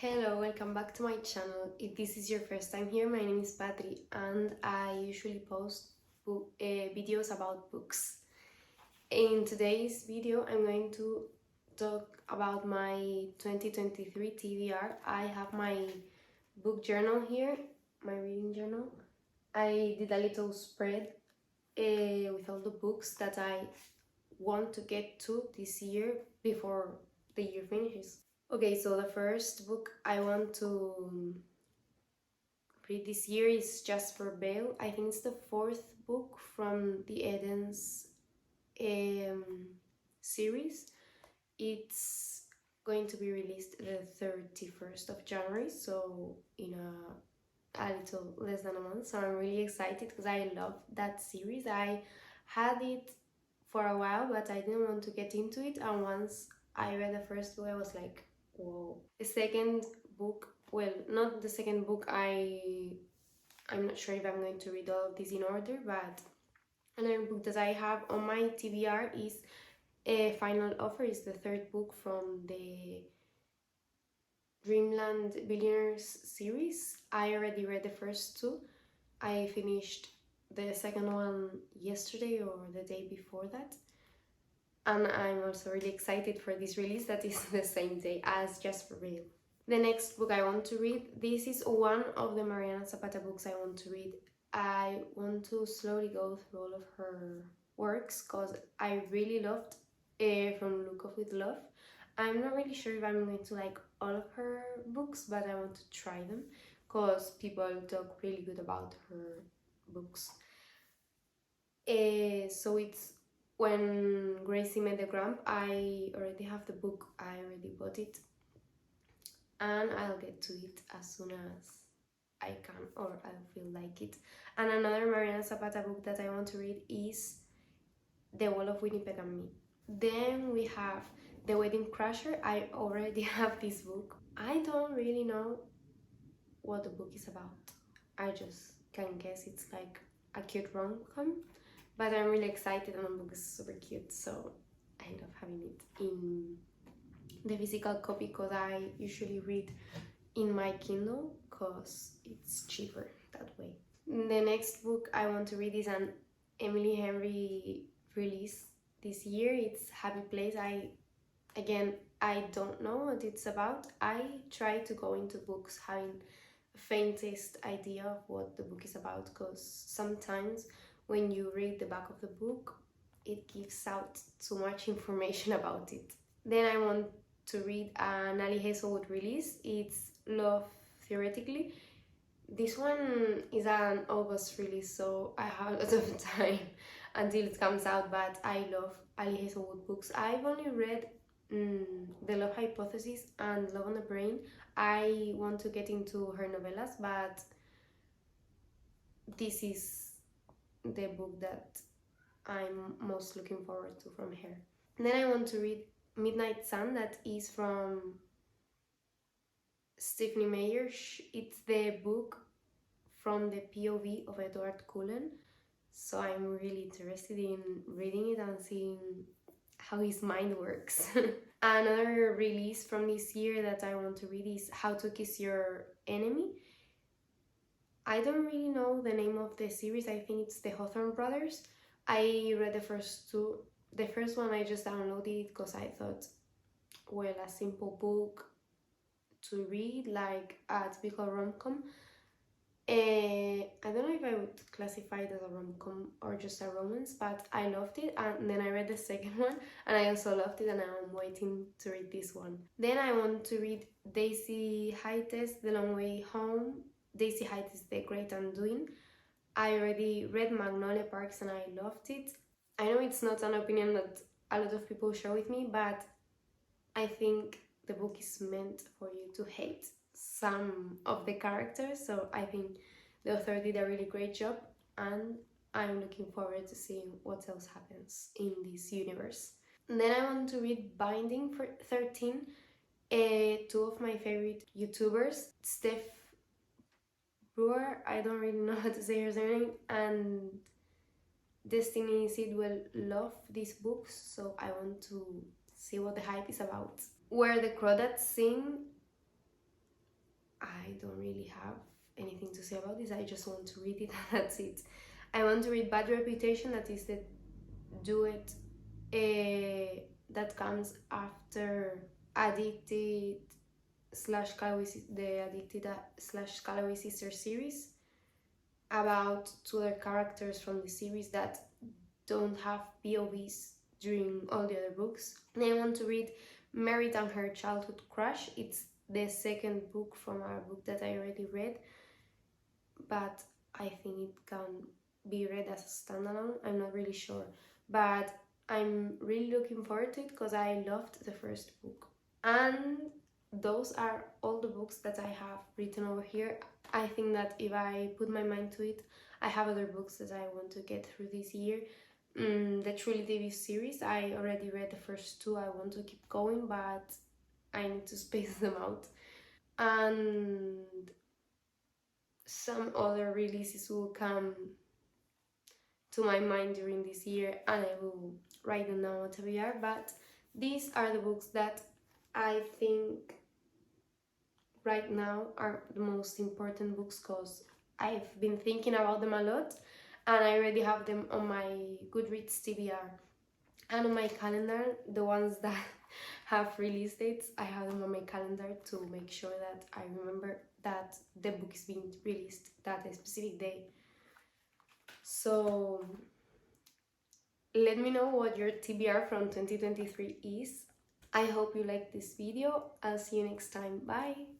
Hello, welcome back to my channel. If this is your first time here, my name is Patri and I usually post videos about books. In today's video, I'm going to talk about my 2023 TBR. I have my book journal here, my reading journal. I did a little spread with all the books that I want to get to this year before the year finishes. Okay, so the first book I want to read this year is Jasper Bale. I think it's the fourth book from the Eden's um, series. It's going to be released the 31st of January, so in a little less than a month. So I'm really excited because I love that series. I had it for a while, but I didn't want to get into it. And once I read the first book, I was like, whoa. The second book, well, not the second book, I'm not sure if I'm going to read all of this in order, but another book that I have on my TBR is a Final Offer. Is the third book from the Dreamland Billionaires series. I already read the first two. I finished the second one yesterday or the day before that. And I'm also really excited for this release that is the same day as Jasper Bale. The next book I want to read, this is one of the Mariana Zapata books I want to read. I want to slowly go through all of her works because I really loved From Look Off With Love. I'm not really sure if I'm going to like all of her books, but I want to try them because people talk really good about her books. So it's When Gracie Met the Grump. I already have the book, I already bought it, and I'll get to it as soon as I can or I feel like it. And another Mariana Zapata book that I want to read is The Wall of Winnipeg and Me. Then we have The Wedding Crasher. I already have this book. I don't really know what the book is about. I just can guess it's like a cute rom-com, but I'm really excited and the book is super cute, so I love having it in the physical copy because I usually read in my Kindle because it's cheaper that way. The next book I want to read is an Emily Henry release this year. It's Happy Place. I don't know what it's about. I try to go into books having the faintest idea of what the book is about because sometimes when you read the back of the book, it gives out too much information about it. Then I want to read an Ali Hazelwood release. It's Love Theoretically. This one is an August release, so I have a lot of time until it comes out, but I love Ali Hazelwood books. I've only read The Love Hypothesis and Love on the Brain. I want to get into her novellas, but this is the book that I'm most looking forward to from her. Then I want to read Midnight Sun, that is from Stephanie Meyer. It's the book from the POV of Edward Cullen, so I'm really interested in reading it and seeing how his mind works. Another release from this year that I want to read is How to Kiss Your Enemy. I don't really know the name of the series. I think it's the Hawthorne Brothers. I read the first two. The first one I just downloaded it because I thought, well, a simple book to read, like a typical rom-com. I don't know if I would classify it as a rom-com or just a romance, but I loved it. And then I read the second one and I also loved it, and I'm waiting to read this one. Then I want to read Daisy Heites' The Long Way Home. Daisy Heites' The Great Undoing. I already read Magnolia Parks and I loved it. I know it's not an opinion that a lot of people share with me, but I think the book is meant for you to hate some of the characters, so I think the author did a really great job, and I'm looking forward to seeing what else happens in this universe. And then I want to read Binding for 13. Two of my favorite YouTubers, Steph Brewer, I don't really know how to say her surname, and Destiny Sidwell love these books, so I want to see what the hype is about. Where the Crawdads Sing, I don't really have anything to say about this. I just want to read it and that's it. I want to read Bad Reputation, that is the duet that comes after Addicted slash Callaway, the Addicted slash Callaway Sister series, about two other characters from the series that don't have POVs during all the other books. And I want to read Merit and Her Childhood Crush. It's the second book from our book that I already read, but I think it can be read as a standalone. I'm not really sure, but I'm really looking forward to it because I loved the first book. And those are all the books that I have written over here. I think that if I put my mind to it, I have other books that I want to get through this year. The Truly TV series, I already read the first two. I want to keep going, but I need to space them out. And some other releases will come to my mind during this year and I will write them down on TBR, but these are the books that I think right now are the most important books because I've been thinking about them a lot and I already have them on my Goodreads TBR and on my calendar. The ones that have release dates, I have them on my calendar to make sure that I remember that the book is being released that specific day. So let me know what your TBR from 2023 is. I hope you liked this video. I'll see you next time. Bye!